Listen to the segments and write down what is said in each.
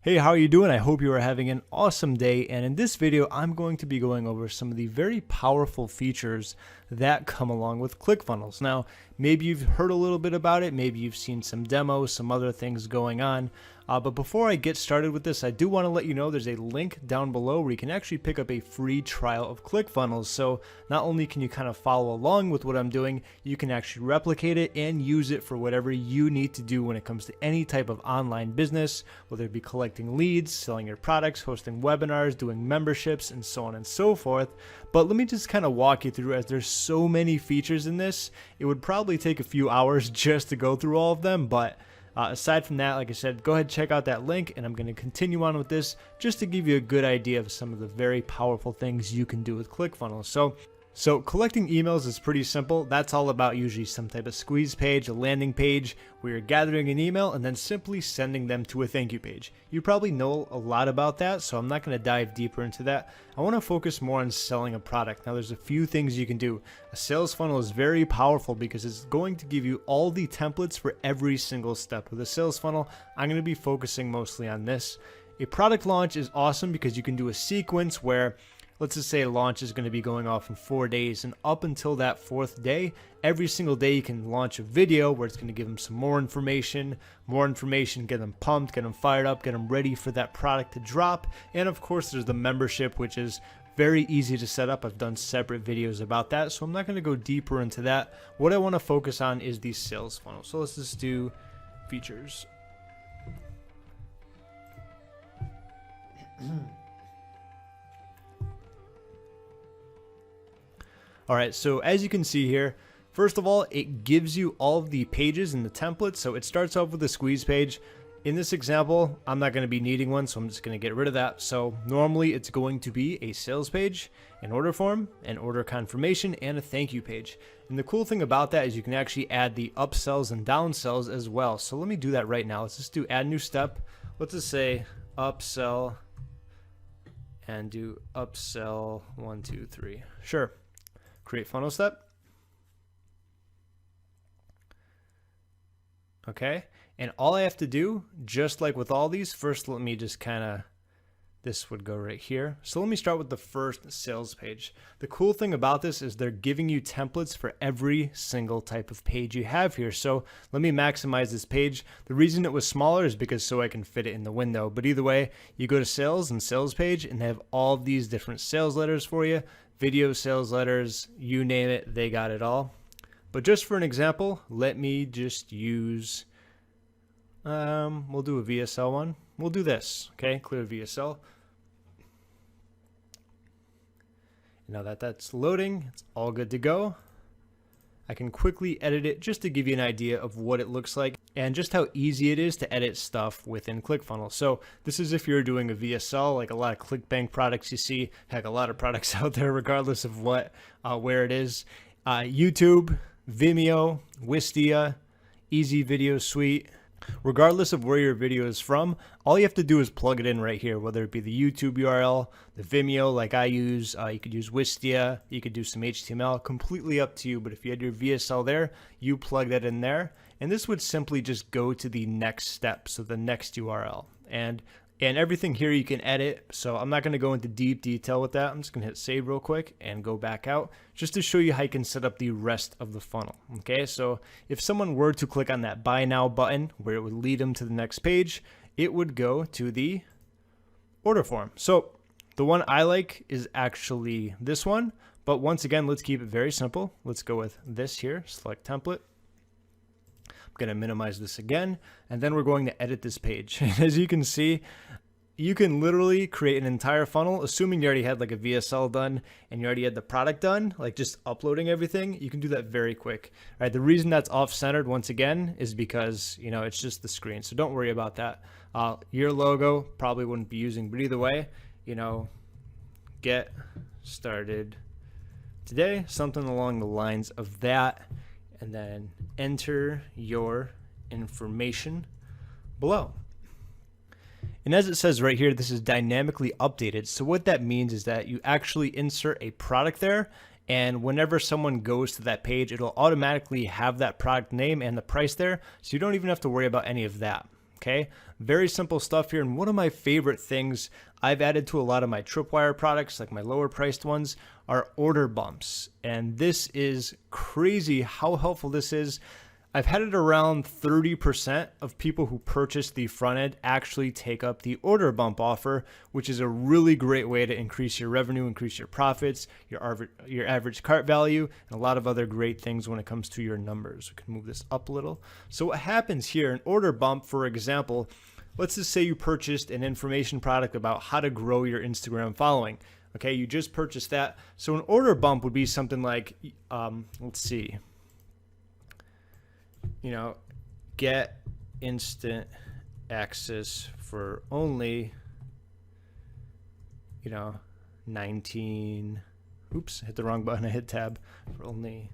Hey, how are you doing? I hope you are having an awesome day. And in this video, I'm going to be going over some of the very powerful features that come along with ClickFunnels. Now, maybe you've heard a little bit about it. Maybe you've seen some demos, some other things going on. But before I get started with this, I do want to let you know there's a link down below where you can actually pick up a free trial of ClickFunnels. So not only can you kind of follow along with what I'm doing, you can actually replicate it and use it for whatever you need to do when it comes to any type of online business, whether it be collecting leads, selling your products, hosting webinars, doing memberships, and so on and so forth. But let me just kind of walk you through, as there's so many features in this, it would probably take a few hours just to go through all of them. But aside from that, like I said, go ahead and check out that link, and I'm going to continue on with this just to give you a good idea of some of the very powerful things you can do with ClickFunnels. So collecting emails is pretty simple. That's all about usually some type of squeeze page, a landing page, where you're gathering an email and then simply sending them to a thank you page. You probably know a lot about that, so I'm not going to dive deeper into that. I want to focus more on selling a product. Now, there's a few things you can do. A sales funnel is very powerful because it's going to give you all the templates for every single step. With a sales funnel, I'm going to be focusing mostly on this. A product launch is awesome because you can do a sequence where, let's just say a launch is going to be going off in 4 days, and up until that 4th day, every single day you can launch a video where it's going to give them some more information, get them pumped, get them fired up, get them ready for that product to drop. And of course, there's the membership, which is very easy to set up. I've done separate videos about that, so I'm not going to go deeper into that. What I want to focus on is the sales funnel. So let's just do features. All right, so as you can see here, first of all, it gives you all of the pages and the templates. So it starts off with a squeeze page. In this example, I'm not going to be needing one, so I'm just going to get rid of that. So normally it's going to be a sales page, an order form, an order confirmation, and a thank you page. And the cool thing about that is you can actually add the upsells and downsells as well. So let me do that right now. Let's just do add new step. Let's just say upsell and do upsell 1, 2, 3. Sure. Create funnel step. Okay, and all I have to do, just like with all these, first let me just this would go right here. So let me start with the first sales page. The cool thing about this is they're giving you templates for every single type of page you have here. So let me maximize this page. The reason it was smaller is because so I can fit it in the window. But either way, you go to sales and sales page, and they have all of these different sales letters for you. Video sales letters, you name it, they got it all. But just for an example, let me just use, we'll do a VSL one. We'll do this, okay? Clear VSL. Now that that's loading, it's all good to go. I can quickly edit it just to give you an idea of what it looks like and just how easy it is to edit stuff within ClickFunnels. So this is if you're doing a VSL, like a lot of ClickBank products you see, heck, a lot of products out there, regardless of what, where it is. YouTube, Vimeo, Wistia, Easy Video Suite. Regardless of where your video is from, all you have to do is plug it in right here, whether it be the YouTube URL, the Vimeo like I use, you could use Wistia, you could do some HTML, completely up to you. But if you had your VSL there, you plug that in there, and this would simply just go to the next step, so the next URL. And everything here you can edit, so I'm not going to go into deep detail with that. I'm just going to hit save real quick and go back out just to show you how you can set up the rest of the funnel. Okay, so if someone were to click on that buy now button where it would lead them to the next page, it would go to the order form. So the one I like is actually this one, but once again, let's keep it very simple. Let's go with this here, select template. Going to minimize this again, and then we're going to edit this page. As you can see, you can literally create an entire funnel, assuming you already had like a VSL done and you already had the product done, like just uploading everything. You can do that very quick. All right, the reason that's off-centered once again is because, you know, it's just the screen, so don't worry about that. Your logo probably wouldn't be using, but either way, you know, get started today, something along the lines of that. And then enter your information below. And as it says right here, this is dynamically updated. So what that means is that you actually insert a product there, and whenever someone goes to that page, it'll automatically have that product name and the price there. So you don't even have to worry about any of that. Okay, very simple stuff here. And one of my favorite things I've added to a lot of my Tripwire products, like my lower priced ones, are order bumps. And this is crazy how helpful this is. I've had it around 30% of people who purchase the front end actually take up the order bump offer, which is a really great way to increase your revenue, increase your profits, your average cart value, and a lot of other great things when it comes to your numbers. We can move this up a little. So what happens here, an order bump, for example, let's just say you purchased an information product about how to grow your Instagram following. Okay, you just purchased that. So an order bump would be something like, let's see, get instant access for only, 19, oops, hit the wrong button, I hit tab, for only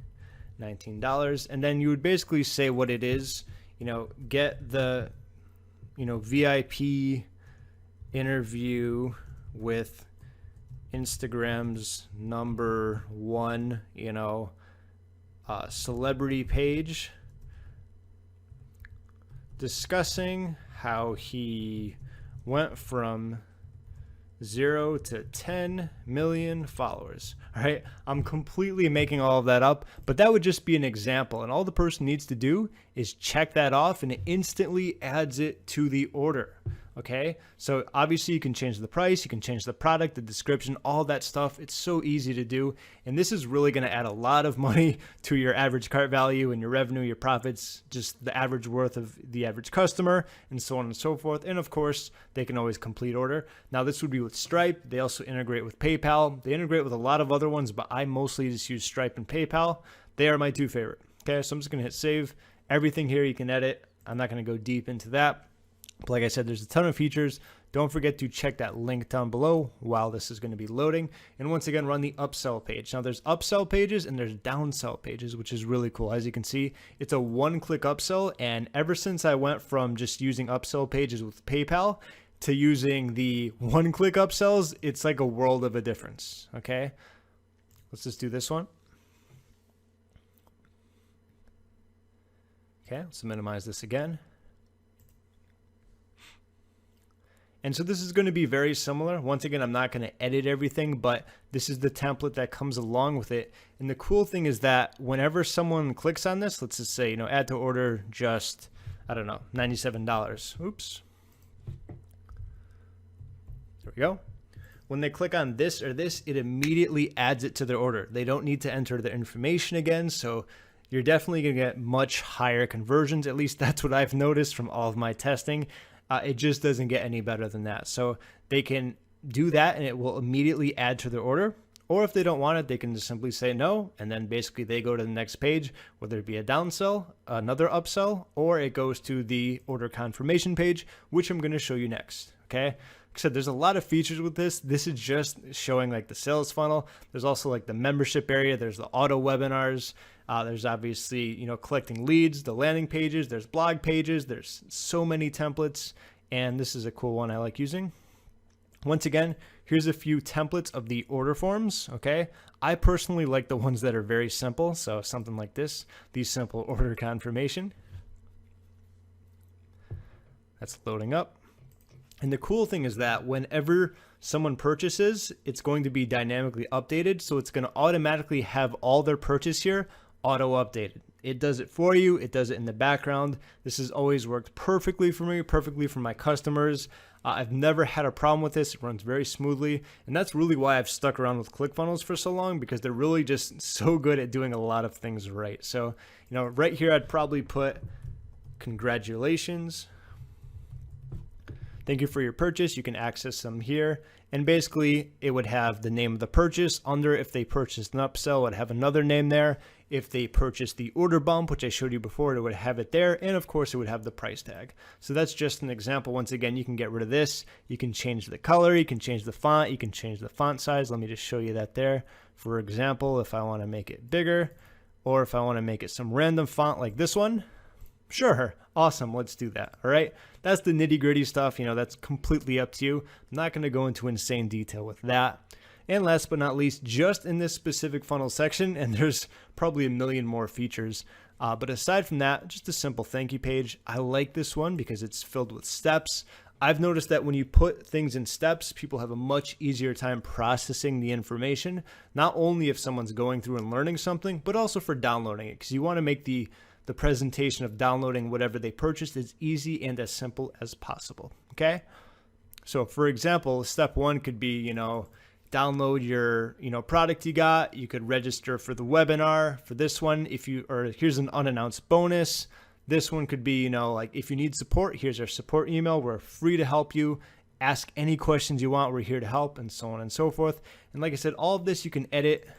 $19. And then you would basically say what it is, get the, VIP interview with Instagram's #1, celebrity page, discussing how he went from 0 to 10 million followers. All right, I'm completely making all of that up, but that would just be an example. And all the person needs to do is check that off, and it instantly adds it to the order. Okay, so obviously you can change the price, you can change the product, the description, all that stuff. It's so easy to do. And this is really going to add a lot of money to your average cart value and your revenue, your profits, just the average worth of the average customer, and so on and so forth. And of course, they can always complete order. Now this would be with Stripe. They also integrate with PayPal. They integrate with a lot of other ones, but I mostly just use Stripe and PayPal. They are my two favorite. Okay, so I'm just going to hit save. Everything here you can edit. I'm not going to go deep into that. But like I said, there's a ton of features. Don't forget to check that link down below while this is going to be loading. And once again, run the upsell page. Now there's upsell pages and there's downsell pages, which is really cool. As you can see, it's a one-click upsell. And ever since I went from just using upsell pages with PayPal to using the one-click upsells, it's like a world of a difference. Okay, let's just do this one. Okay, let's minimize this again. And so this is going to be very similar. Once again, I'm not going to edit everything, but this is the template that comes along with it. And the cool thing is that whenever someone clicks on this, let's just say, add to order just, I don't know, $97. Oops. There we go. When they click on this or this, it immediately adds it to their order. They don't need to enter their information again. So you're definitely going to get much higher conversions. At least that's what I've noticed from all of my testing. It just doesn't get any better than that. So they can do that and it will immediately add to their order. Or if they don't want it, they can just simply say no. And then basically they go to the next page, whether it be a downsell, another upsell, or it goes to the order confirmation page, which I'm going to show you next. Okay. Like I said, there's a lot of features with this. This is just showing like the sales funnel. There's also like the membership area. There's the auto webinars. There's obviously, collecting leads, the landing pages, there's blog pages, there's so many templates, and this is a cool one I like using. Once again, here's a few templates of the order forms, okay? I personally like the ones that are very simple, so something like this, the simple order confirmation. That's loading up. And the cool thing is that whenever someone purchases, it's going to be dynamically updated, so it's going to automatically have all their purchase here auto updated. It does it for you. It does it in the background. This has always worked perfectly for me, perfectly for my customers. I've never had a problem with this. It runs very smoothly. And that's really why I've stuck around with ClickFunnels for so long, because they're really just so good at doing a lot of things right. So, right here, I'd probably put congratulations. Thank you for your purchase. You can access them here. And basically, it would have the name of the purchase. Under, if they purchased an upsell, it would have another name there. If they purchased the order bump, which I showed you before, it would have it there. And of course, it would have the price tag. So that's just an example. Once again, you can get rid of this. You can change the color. You can change the font. You can change the font size. Let me just show you that there. For example, if I want to make it bigger, or if I want to make it some random font like this one, sure, awesome, let's do that. All right, that's the nitty gritty stuff. That's completely up to you. I'm not going to go into insane detail with that. And last but not least, just in this specific funnel section, and there's probably a million more features, But aside from that, just a simple thank you page. I like this one because it's filled with steps. I've noticed that when you put things in steps, people have a much easier time processing the information, not only if someone's going through and learning something, but also for downloading it, because you want to make the presentation of downloading whatever they purchased as easy and as simple as possible. Okay. So for example, step one could be, download your, product you got. You could register for the webinar for this one. Here's an unannounced bonus. This one could be, like if you need support, here's our support email. We're free to help you. Ask any questions you want. We're here to help, and so on and so forth. And like I said, all of this you can edit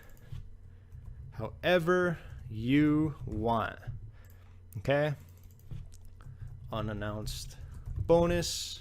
however you want. Okay. Unannounced bonus.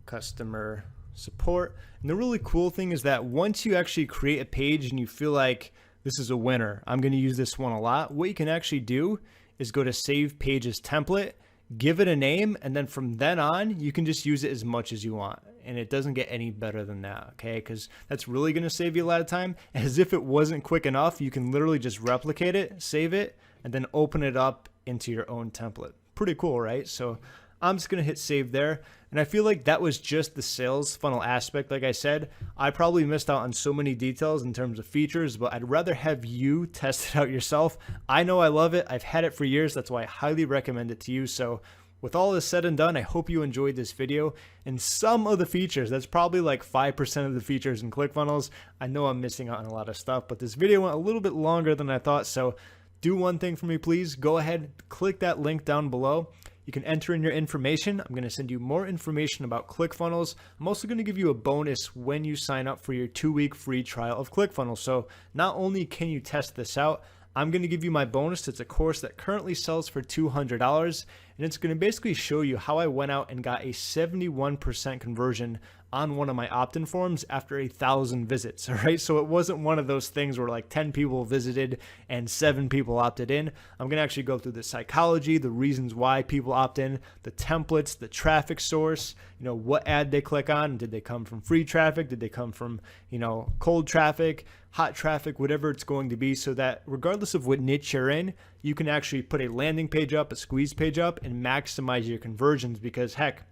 Customer support. And the really cool thing is that once you actually create a page and you feel like this is a winner, I'm going to use this one a lot, what you can actually do is go to Save Pages Template, give it a name, and then from then on, you can just use it as much as you want. And it doesn't get any better than that, okay? Because that's really going to save you a lot of time. As if it wasn't quick enough, you can literally just replicate it, save it, and then open it up into your own template. Pretty cool, right? So I'm just going to hit save there. And I feel like that was just the sales funnel aspect. Like I said, I probably missed out on so many details in terms of features, but I'd rather have you test it out yourself. I know I love it. I've had it for years. That's why I highly recommend it to you. So with all this said and done, I hope you enjoyed this video. And some of the features, that's probably like 5% of the features in ClickFunnels. I know I'm missing out on a lot of stuff, but this video went a little bit longer than I thought. So do one thing for me, please. Go ahead, click that link down below. You can enter in your information. I'm going to send you more information about ClickFunnels. I'm also going to give you a bonus when you sign up for your 2-week free trial of ClickFunnels. So not only can you test this out, I'm going to give you my bonus. It's a course that currently sells for $200, and it's going to basically show you how I went out and got a 71% conversion on one of my opt-in forms after 1,000 visits. All right. So it wasn't one of those things where like 10 people visited and 7 people opted in. I'm going to actually go through the psychology, the reasons why people opt in, the templates, the traffic source, what ad they click on. Did they come from free traffic? Did they come from, cold traffic, hot traffic, whatever it's going to be, so that regardless of what niche you're in, you can actually put a landing page up, a squeeze page up, and maximize your conversions. Because heck,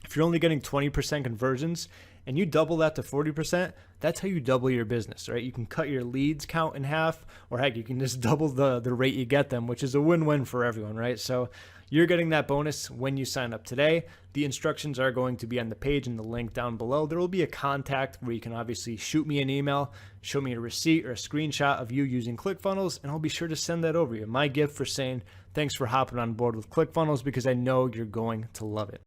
if you're only getting 20% conversions and you double that to 40%, that's how you double your business, right? You can cut your leads count in half, or heck, you can just double the rate you get them, which is a win-win for everyone, right? So you're getting that bonus when you sign up today. The instructions are going to be on the page in the link down below. There will be a contact where you can obviously shoot me an email, show me a receipt or a screenshot of you using ClickFunnels, and I'll be sure to send that over to you. My gift for saying thanks for hopping on board with ClickFunnels, because I know you're going to love it.